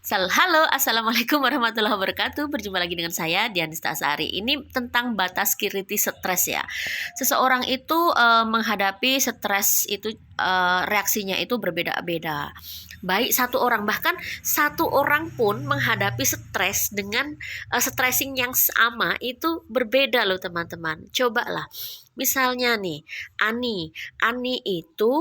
Halo, Assalamualaikum warahmatullahi wabarakatuh. Berjumpa lagi dengan saya, Dianista Asari. Ini tentang batas kritis stres ya. Seseorang itu menghadapi stres itu reaksinya itu berbeda-beda. Baik satu orang, bahkan satu orang pun menghadapi stres dengan stressing yang sama itu berbeda loh teman-teman. Cobalah. Misalnya nih, Ani itu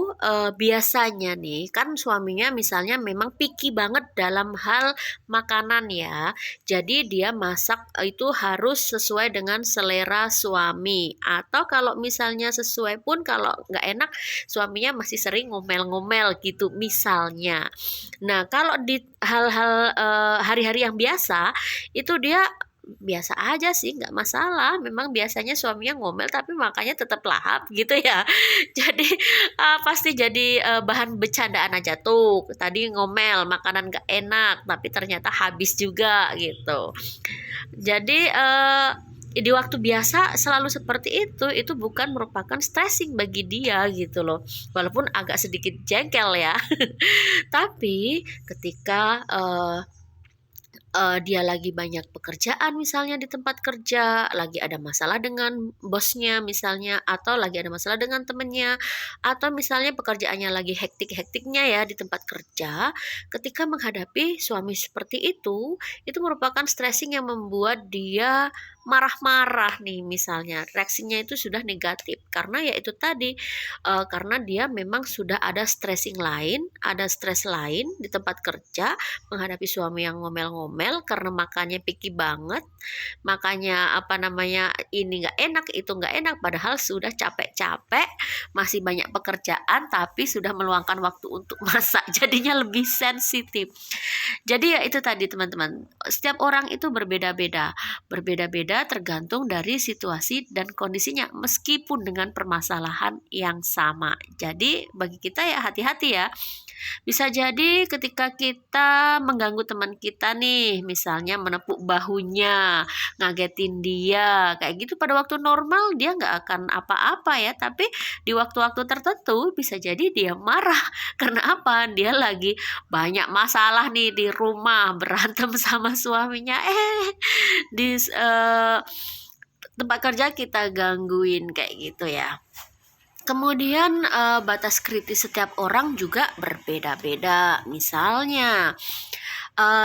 biasanya nih kan suaminya misalnya memang picky banget dalam hal makanan ya. Jadi dia masak itu harus sesuai dengan selera suami. Atau kalau misalnya sesuai pun kalau nggak enak suaminya masih sering ngomel-ngomel gitu misalnya. Nah kalau di hal-hal hari-hari yang biasa itu dia biasa aja sih, nggak masalah. Memang biasanya suaminya ngomel tapi makanya tetap lahap gitu ya. Jadi pasti jadi bahan bercandaan aja tuh. Tadi ngomel makanan nggak enak tapi ternyata habis juga gitu. Jadi di waktu biasa selalu seperti itu bukan merupakan stressing bagi dia gitu loh. Walaupun agak sedikit jengkel ya. Tapi ketika dia lagi banyak pekerjaan misalnya di tempat kerja, lagi ada masalah dengan bosnya misalnya, atau lagi ada masalah dengan temennya, atau misalnya pekerjaannya lagi hektik-hektiknya ya di tempat kerja, ketika menghadapi suami seperti itu merupakan stressing yang membuat dia marah-marah nih misalnya, reaksinya itu sudah negatif karena ya itu tadi karena dia memang sudah ada stressing lain, ada stres lain di tempat kerja menghadapi suami yang ngomel-ngomel karena makannya picky banget, makanya apa namanya ini nggak enak itu nggak enak padahal sudah capek-capek masih banyak pekerjaan tapi sudah meluangkan waktu untuk masak jadinya lebih sensitif. Jadi ya itu tadi teman-teman, setiap orang itu berbeda-beda tergantung dari situasi dan kondisinya meskipun dengan permasalahan yang sama. Jadi bagi kita ya hati-hati ya. Bisa jadi ketika kita mengganggu teman kita nih, misalnya menepuk bahunya, ngagetin dia, kayak gitu pada waktu normal dia nggak akan apa-apa ya, tapi di waktu-waktu tertentu bisa jadi dia marah. Karena apa? Dia lagi banyak masalah nih di rumah, berantem sama suaminya, di tempat kerja kita gangguin kayak gitu ya. Kemudian batas kritis setiap orang juga berbeda-beda. Misalnya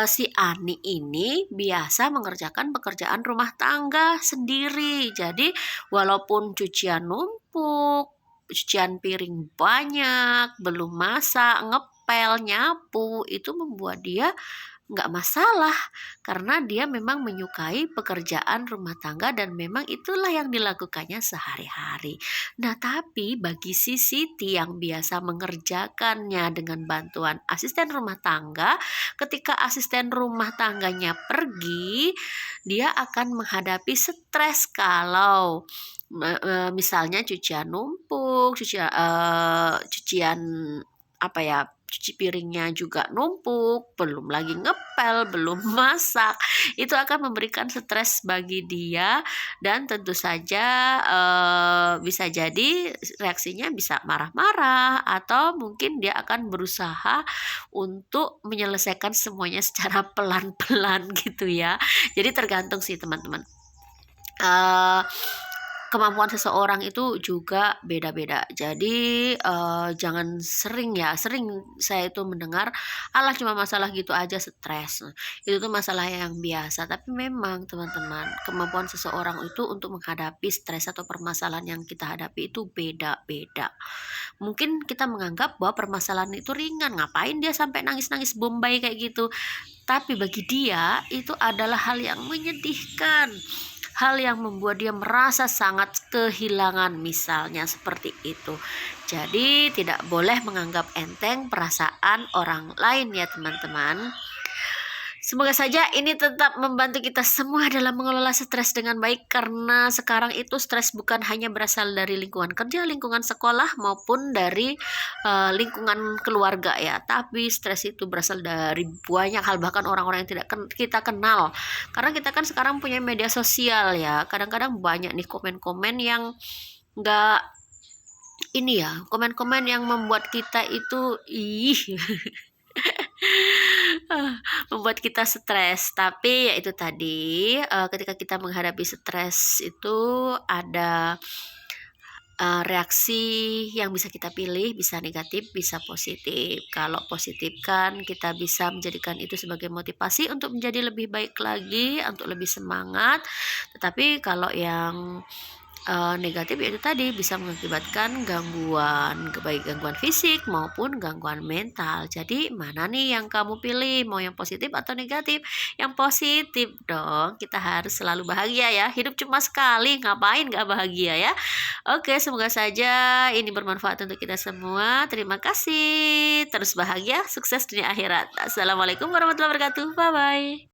si Ani ini biasa mengerjakan pekerjaan rumah tangga sendiri. Jadi walaupun cucian numpuk, cucian piring banyak, belum masak, ngepel, nyapu, itu membuat dia nggak masalah karena dia memang menyukai pekerjaan rumah tangga dan memang itulah yang dilakukannya sehari-hari. Nah, tapi bagi si Siti yang biasa mengerjakannya dengan bantuan asisten rumah tangga, ketika asisten rumah tangganya pergi, dia akan menghadapi stres kalau misalnya cucian numpuk, cucian apa ya, cuci piringnya juga numpuk, belum lagi ngepel, belum masak, itu akan memberikan stres bagi dia dan tentu saja bisa jadi reaksinya bisa marah-marah atau mungkin dia akan berusaha untuk menyelesaikan semuanya secara pelan-pelan gitu ya. Jadi tergantung sih teman-teman. Kemampuan seseorang itu juga beda-beda. Jadi jangan sering saya itu mendengar alah cuma masalah gitu aja stres. Itu tuh masalah yang biasa. Tapi memang teman-teman, kemampuan seseorang itu untuk menghadapi stres atau permasalahan yang kita hadapi itu beda-beda. Mungkin kita menganggap bahwa permasalahan itu ringan, ngapain dia sampai nangis-nangis bombay kayak gitu. Tapi bagi dia itu adalah hal yang menyedihkan, hal yang membuat dia merasa sangat kehilangan misalnya seperti itu. Jadi tidak boleh menganggap enteng perasaan orang lain ya teman-teman. Semoga saja ini tetap membantu kita semua dalam mengelola stres dengan baik karena sekarang itu stres bukan hanya berasal dari lingkungan kerja, lingkungan sekolah maupun dari lingkungan keluarga ya. Tapi stres itu berasal dari banyak hal bahkan orang-orang yang tidak kita kenal. Karena kita kan sekarang punya media sosial ya. Kadang-kadang banyak nih komen-komen yang nggak ini ya, komen-komen yang membuat kita itu membuat membuat kita stres. Tapi ya itu tadi, ketika kita menghadapi stres itu ada reaksi yang bisa kita pilih, bisa negatif, bisa positif. Kalau positif kan kita bisa menjadikan itu sebagai motivasi untuk menjadi lebih baik lagi, untuk lebih semangat. Tetapi kalau yang negatif yaitu tadi bisa mengakibatkan gangguan, baik gangguan fisik maupun gangguan mental. Jadi mana nih yang kamu pilih? Mau yang positif atau negatif? Yang positif dong. Kita harus selalu bahagia ya. Hidup cuma sekali, ngapain gak bahagia ya? Oke, semoga saja ini bermanfaat untuk kita semua. Terima kasih. Terus bahagia, sukses dunia akhirat. Assalamualaikum warahmatullahi wabarakatuh. Bye bye.